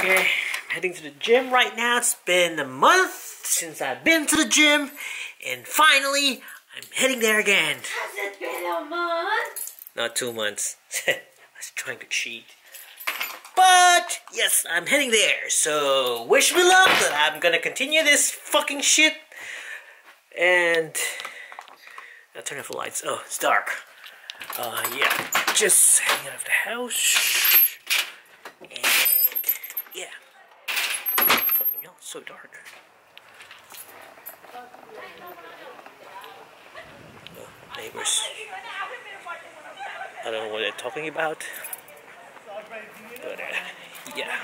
Okay, I'm heading to the gym right now. It's been a month since I've been to the gym, and finally, I'm heading there again. Has it been a month? Not 2 months. I was trying to cheat. But, yes, I'm heading there. So, wish me luck that I'm gonna continue this fucking shit. And, I'll turn off the lights. Oh, it's dark. Yeah, just heading out of the house. And, yeah. Fucking hell, it's so dark. Oh, neighbors. I don't know what they're talking about. But, yeah.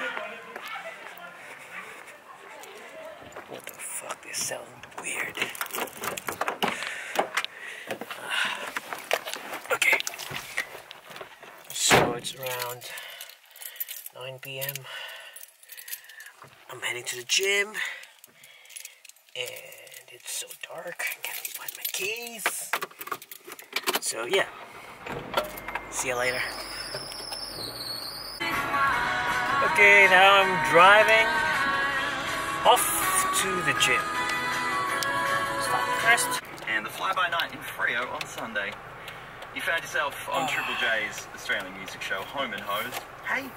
What the fuck? This sounds weird. Okay. So it's around 9 p.m. I'm heading to the gym. And it's so dark. I can't find my keys. So, yeah. See you later. Okay, now I'm driving off to the gym. Stop first. And the fly-by-night in Freo on Sunday. You found yourself on Triple J's Australian music show, Home and Hose. Hey,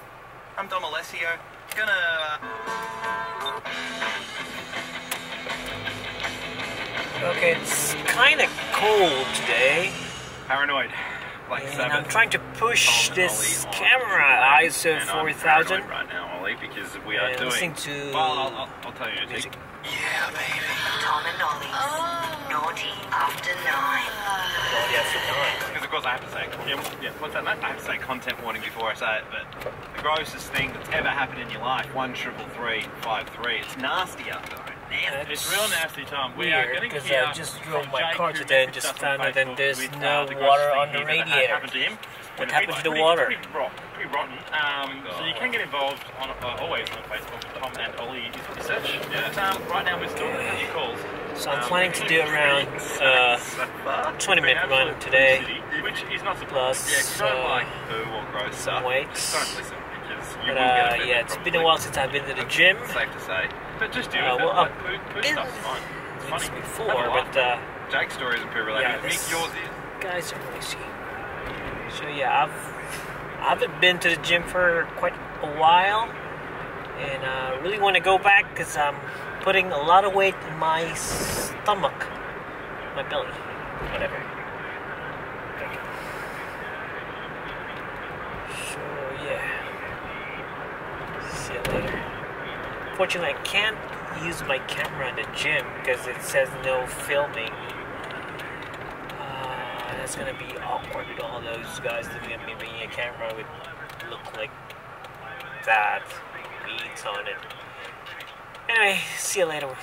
I'm Dom Alessio. Okay, it's kind of cold today. Paranoid. Like and I'm trying to push this camera ISO 4000. Right now, Ollie, because we are doing. Listening to. Well, I'll tell you. Music. Yeah, baby. Tom and Ollie's Naughty After 9. Naughty After 9. Because of course I have to say, what's that, mate? I have to say content warning before I say it, but the grossest thing that's ever happened in your life, 1-333-53. It's nasty out there. It's real nasty, Tom. We Weird, are getting because here I just drove my Jake, car who today and messaged just us found out that Facebook there's with, no the water grossest on the thing that radiator. happened to him. What happened to the water? Pretty rotten. So you can get involved on always on Facebook with Tom and Ollie research. Yeah. Right now we're still getting your calls. So I'm planning to do around 20-minute run today. Which is not Plus some weights. Don't listen, because you But will get a yeah, it's been a while since I've been to the gym. safe to say. But just do well, it. I've Poo been stuff's fine. It's once funny. before, but Jake's story isn't poo related. yeah, Mick, this yours is. guys are noisy. So yeah, I haven't been to the gym for quite a while, and I really want to go back because I'm putting a lot of weight in my stomach, my belly, whatever. So yeah, see you later. Fortunately, I can't use my camera in the gym because it says no filming. That's gonna be awkward with all those guys looking at me bringing a camera would look like that, beads on it. Anyway, see you later.